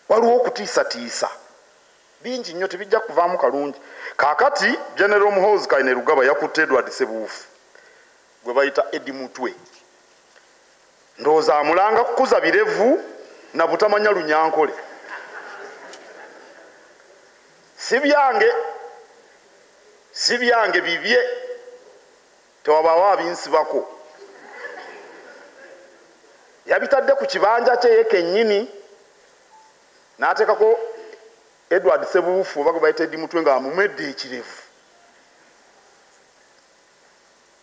waliwo okutiisatiisa bingi nnyo tebijja kuvaamu kalungi. Kaakati General Muhoozi Kainerugaba yakutte Edward Ssebuufu gwe bayita Eddie Mutwe, ndowooza amulanga kukuza birevu na butamanya Lunyankole. si byange bibye, tewabaawo abinsibako. Yabitadde ku kibanja kye ye kennyini n'ateekako Edward Ssebuufu oba gwe bayita Eddie Mutwe nga amumwedde ekirevu.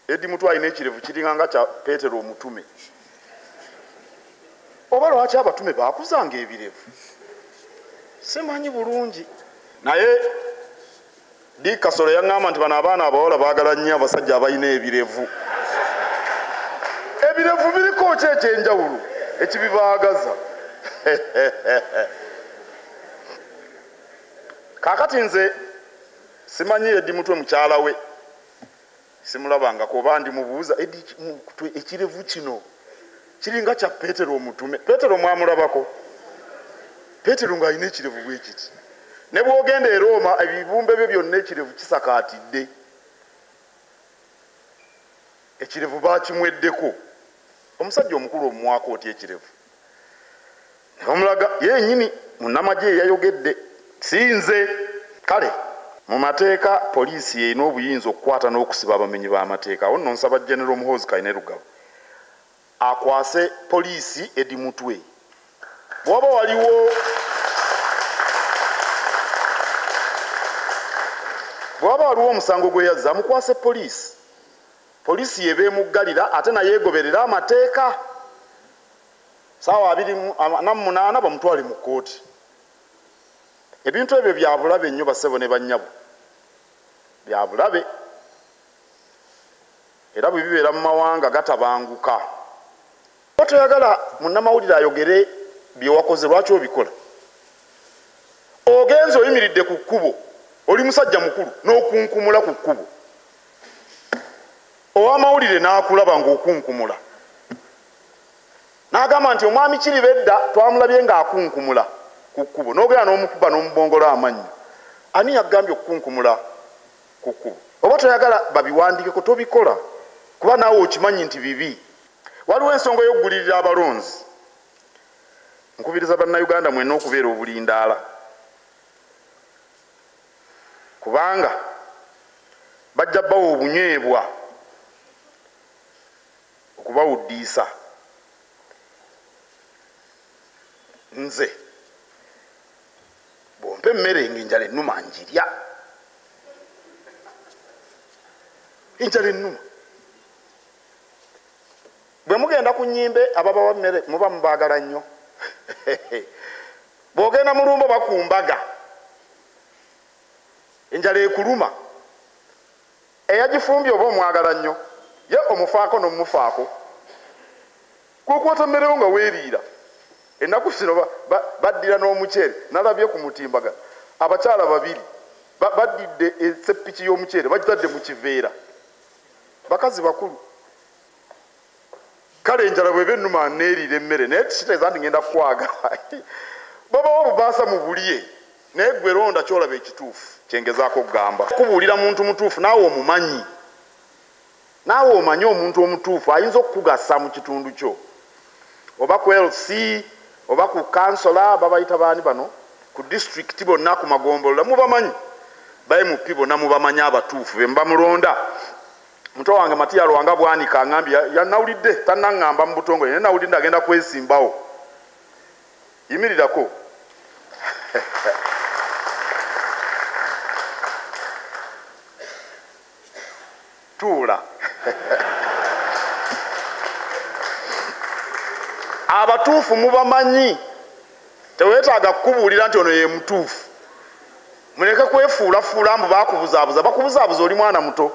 Eddie Mutwe alina ekirevu kiringa nga kya Peetero omutume. Oba lwaki abatume baakuzanga ebirevu simanyi bulungi. Naye Dick Kasolo yaŋŋamba nti bano abaana abawala baagala nnyo abasajja abalina ebirevu. Ebirevu biriko ki ekyenjawulo ekibibaagaza? Kaakati nze simanyi Eddie Mutwe mukyala we, simulabangako oba ndimubuuza Eddie Mutwe ekirevu kino kiringa kya Peetero omutume. Peetero mwamulabako? Peetero ng'alina ekirevu bwe kiti. Ne bw'ogenda e Roma ebibumbe bye byonna ekirevu kisakaatidde. Ekirevu baakimweddeko. Omusajja omukulu omumwako oti ekirevu. Ne bamulaga yennyini munnamagye yayogedde, si nze. Kale mu mateeka poliisi erina obuyinza okukwata n'okusiba abamenyi b'amateeka. Awo nno nsaba General Muhoozi Kainerugaba akwase poliisi Eddie Mutwe. Bw'oba waliwo omusango gwe yazza amukwase poliisi. Poliisi yeba emuggalira ate naye egoberera amateeka. Saawa 28 bamutwale mu kkooti. Ebintu ebyo bya bulabe nnyo bassebo ne bannyabo. Bya bulabe. Era bwe bibeera mu mawanga gatabanguka. Toyagala munnamawulire ayogere bye wakoze lwaki obikola. Ogenze oyimiridde ku kkubo, oli musajja mukulu n'okunkumula ku kkubo. Ow'amawulire n'akulaba ng'okunkumula. N'agamba nti omwami Kiribedda twamulabye ng'akunkumula ku kkubo. N'ogera n'omukuba n'omubongola amannyo. Ani yagambye okukunkumula ku kkubo? Oba toyagala babiwandiikeko tobikola. Kuba naawe okimanyi nti bibi. Waliwo ensonga y'okugulirira abalonzi. Nkubiriza bannayuganda mwenna okubeera obulindaala. Kubanga bajja bawa obunywebwa okubawuddiisa. Nze bwompe emmere ng'enjala ennuma njirya. Enjala ennuma. Bwe mugenda ku nnyimbe ababawa mmere muba mubaagala nnyo. Bw'ogenda mu lumbo bakumbaga. Enjala ekuluma. Eyagifumbye oba omwagala nnyo. Ye omufaako n'omumufaako. Kw'okwata mmerewo nga weeriira. Ennaku zino baddira n'omuceere. Nalabye ku mutimbaga. Abakyala 2 baddidde eseppiki y'omuceere bagitadde mu kiveera. Bakazi bakulu. Kale enjala bw'eba ennuma neeriira emmere naye kitegeeza nti ngenda kukwaga. Babawo obubaasa mu bulye naye ggwe londa kyolaba ekituufu kyengezaako okugamba. Kubuulira muntu mutuufu naawe omumanyi. Naawe omanyi omuntu omutuufu ayinza okukugasa mu kitundu kyo. Oba ku LC oba ku kansola babayita baani bano ku district bonna ku magombolola mubamanyi. BMP bonna mubamanyi abatuufu be mbamulonda. Muto wange Matiyalo wanga bwanika angambye yanawulidde tannangamba mu butongole naye nawulidde agenda kwesimbawo. Yimirirako. Tuula. Abatuufu mubamanyi. Teweetaaga kukubuulira nti ono ye mutuufu. Muleke kwefuulafuula mbu baakubuzaabuza. Bakubuzaabuza oli mwana muto.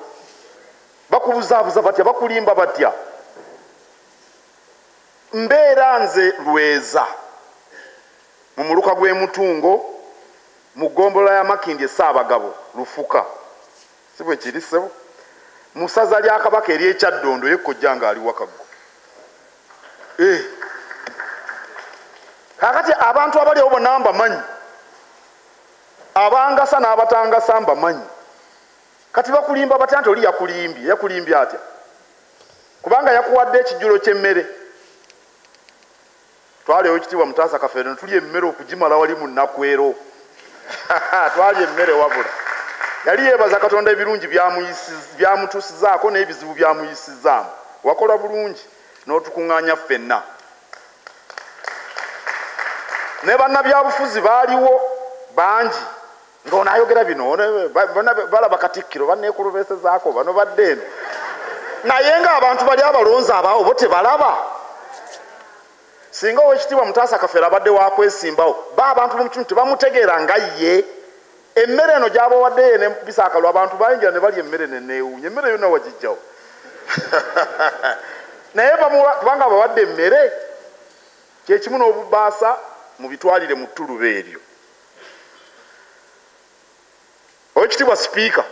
Bakubuzaabuza batya bakulimba batya. Mbeera nze Lweza mu muluka gw'emutungo mu ggombolola ya Makindye Ssaabagabo Lufuka. Si bwe kiri ssebo. Mu ssaza lya Kabaka ery'Ekyaddondo ye kkojja ng'ali Wakago. kakati abantu abali obo namba manyi abangasa n'abatangasa mbamanyi kati bakulimba batya nti oli yakulimbye atya kubanga yakuwadde ekijjulo ky'emmere twalewo ekitiibwa Mutaasa Kafeero ne tulya emmere okugimala wali mu Nakwero twalya emmere wabula yali yeebaza Katonda ebirungi byamutuusizaako n'ebizibu byamuyisizaamu wakola bulungi n'otukuŋŋaanya ffenna ne bannabyabufuzi baaliwo bangi ng'onaayogera bino balaba Katikkiro banneekulubeesezaako bano badde eno naye ng'abantu bali abalonzi abaawo bo tebalaba singa owekitiibwa Mutaasa Kafeero abadde wakwesimbawo abantu mu kitundu tebamutegeera nga ye emmere eno gy'abawadde ye ne Bisaakalwa abantu bayingira ne balya emmere neneewuunya emmere yonna wagijjawo naye kubanga abawadde emmere kyekimu n'obubaasa mubitwalire mu ttuluba eryo. Owekitiibwa Sipiika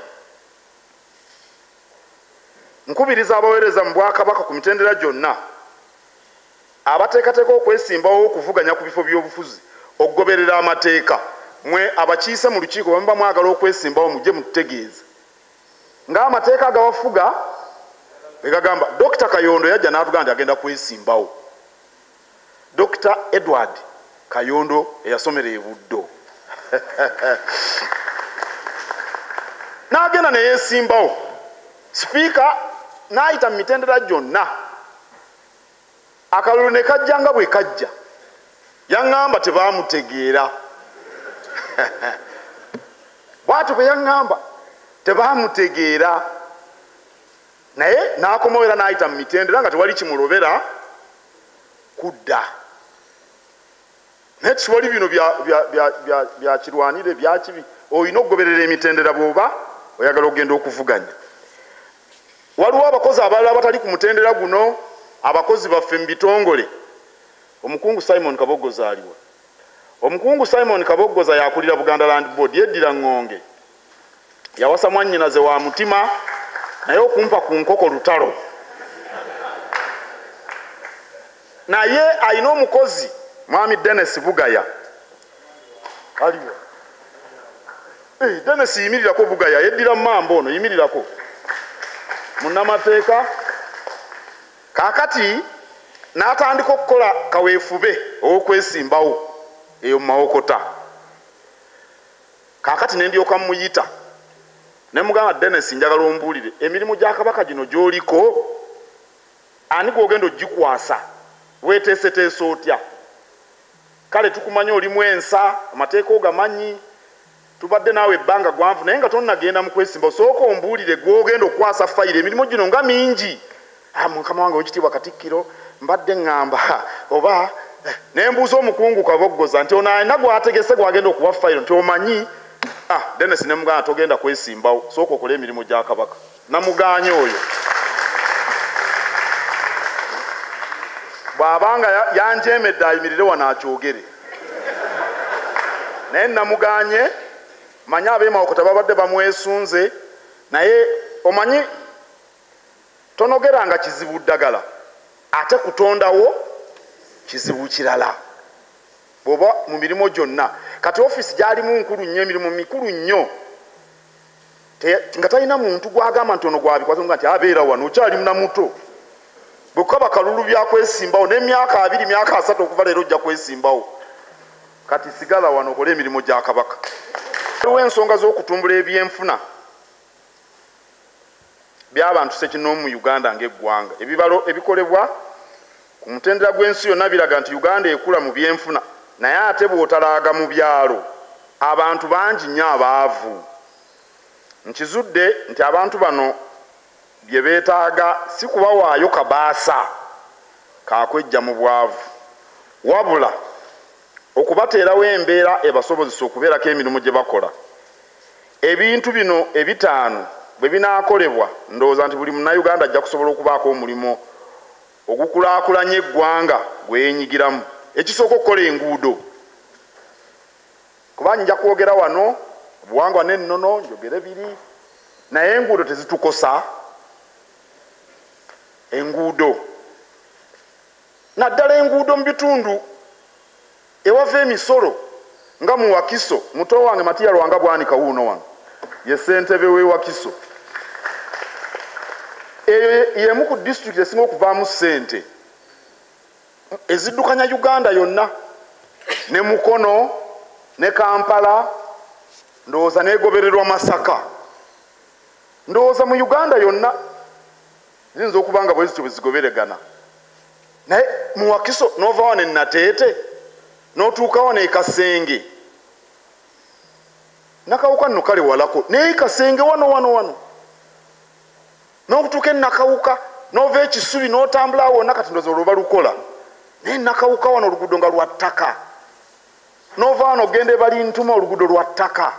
nkubiriza abaweereza mu Bwakabaka ku mitendera gyonna abateekateeka okwesimbawo okuvuganya ku bifo by'obufuzi okugoberera amateeka mwe abakiise mu lukiiko bwe muba mwagala okwesimbawo mujje mututegeeze ng'amateeka agabafuga bwe gagamba. Dr. Kayondo yajja n'atugamba nti agenda kwesimbawo. Dr. Edward Kayondo eyasomera e Buddo n'agenda ne yeesimbawo. Sipiika n'ayita mu mitendera gyonna akalulu ne kajja nga bwe kajja yaŋŋamba tebaamutegeera bw'atyo bwe yaŋŋamba tebaamutegeera naye n'akomowera n'ayita mu mitendera nga tewali kimulobera kudda. naye tiwali bino bya kirwanire bya kibi olina okugoberera emitendera bw'oba oyagala okugenda okuvuganya. Waliwo abakozi abalala abatali ku mutendera guno abakozi baffe mu bitongole. Omukungu Simon Kabogoza aliwa. Omukungu Simon Kabogoza yakulira Buganda Land Board yeddira Ngonge yawasa mwannyinaze wa mutima naye okumpa ku nkoko lutalo naye alina omukozi Mwami Dennis Bugaya aliwa. Dennis yimirirako Bugaya yeddira Mambo ono yimirirako munnamateeka kaakati n'atandika okukola kaweefube ow'okwesimbawo eyo mu Mawokota. Kaakati ne ndyoka muyita ne mugamba Dennis njagala ombuulire emirimu gya Kabaka gino gy'oliko ani gw'ogenda ogikwasa weeteeseteese otya? Kale tukumanya olimu ensa amateeka ogamanyi tubadde naawe ebbanga gwanvu naye nga tonnagenda mu kwesimbawo sooka ombuulire gw'ogenda okukwasa fayiro emirimu gino nga mingi. Mukama wange Owekitiibwa Katikkiro mbadde ŋŋamba oba nembuuza omukungu Kabogoza nti ono alina gwategese gwagenda okuwa fayiro nti omanyi. Dennis ne mugamba togenda kwesimbawo sooka okole emirimu gya Kabaka. Namuganye oyo bw'abanga yanjeemedde ayimirire wano akyogere naye namuganye. Manyi ab'e Mawokota babadde bamwesunze naye omanyi tonogeranga kizibu ddagala ate kutondawo kizibu kirala bw'oba mu mirimu gyonna. Kati ofiisi gyalimu nkulu nnyo emirimu mikulu nnyo nga talina muntu gwagamba nti ono gwabikwasa nga nti abeera wano okyali munamuto bwe kukaba kalulu byakwesimbawo n'emyaka 2 myaka 3 okuva leero ojja kwesimbawo. Kati sigala wano okole emirimu gya Kabaka. Waliwo ensonga z'okutumbula ebyenfuna by'abantu ssekinnoomu mu Uganda ng'eggwanga. Ebibalo ebikolebwa ku mutendera gw'ensi yonna biraga nti Uganda ekula mu byenfuna naye ate bw'otalaaga mu byalo abantu bangi nnyo abaavu. Nkizudde nti abantu bano bye beetaaga si kubawaayo kabaasa kakwejja mu bwavu wabula okubateerawo embeera ebasobozesa okubeerako emirimu gye bakola. Ebintu bino ebitaano bwe binaakolebwa ndowooza nti buli munnayuganda ajja kusobola okubaako omulimu ogukulaakulanya eggwanga gwe yeenyigiramu. Ekisooka okukola enguudo kuba nja kwogera wano obuwangwa n'ennono njogere biri naye enguudo tezitukosa. Enguudo naddala enguudo mu bitundu ewava emisolo nga mu Wakiso muto wange Matiya Lwanga bwanika wuuno wano ye ssentebe w'e Wakiso eyo yemu ku disitulikiti esinga okuvaamu ssente eziddukanya Uganda yonna ne Mukono ne Kampala ndowooza neegobererwa Masaka ndowooza mu Uganda yonna ziyinza okuba nga bwe zityo bwe zigoberegana naye mu Wakiso n'ova wano e Nateete n'otuuka wano e Kasenge Nakawuka nno kale walako naye Kasenge wano n'okutuuka e Nakawuka n'ova ekisubi n'otambula awo wonna kati ndowooza olwo balukola naye Nakawuka wano oluguudo nga lwa ttaka n'ova wano ogenda ebali Ntuma oluguudo lwa ttaka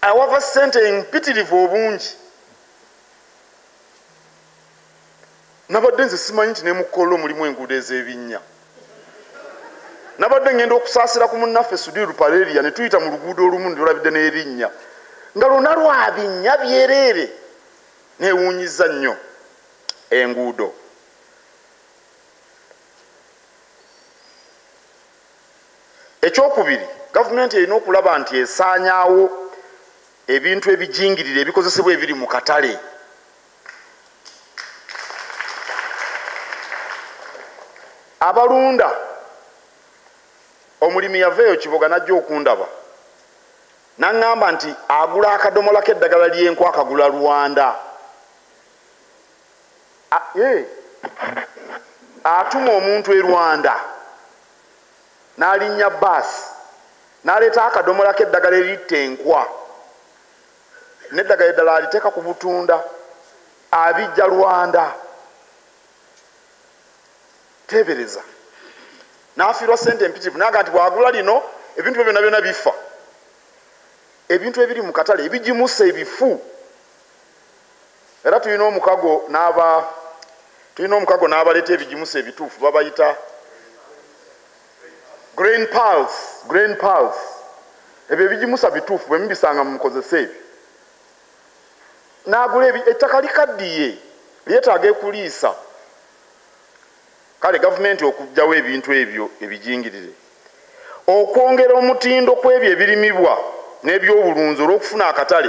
awava ssente empitirivu obungi nabadde nze simanyi nti ne mu Kololo mulimu enguudo ez'ebinnya nabadde ngenda okusaasira ku munnaffe Sudiru Paleria ne tuyita mu luguudo olumu ndolabidde n'erinnya nga lwonna lwa binnya byereere neewuunyiza nnyo enguudo. Ekyokubiri, gavumenti erina okulaba nti esaanyaawo ebintu ebijingirire ebikozesebwa ebiri mu katale. Abalunda omulimi yaveeyo Kiboga najja okundaba n'aŋŋamba nti agula akadomola k'eddagala ly'enku akagula Rwanda. Atuma omuntu e Rwanda n'alinnya baasi n'aleeta akadomola k'eddagala eritta enkwa n'eddagala eddala aliteeka ku butunda abijja Rwanda. Tebereza n'afiirwa ssente empitirivu naga nti bwagula lino ebintu byonna byonna bifa. Ebintu ebiri mu katale ebigimusa ebifu. Era tulina omukago n'abaleeta ebigimusa ebituufu babayita Grain Pulse. Ebyo ebigimusa bituufu bwe mubisanga mu mukozesa ebyo. N'agula ettaka likaddiye lyetaaga ekuliisa. Kale gavumenti okugjawo ebintu ebyo ebijingirire. Okwongera omutindo kw'ebyo ebirimibwa n'ebyobulunzi olw'okufuna akatale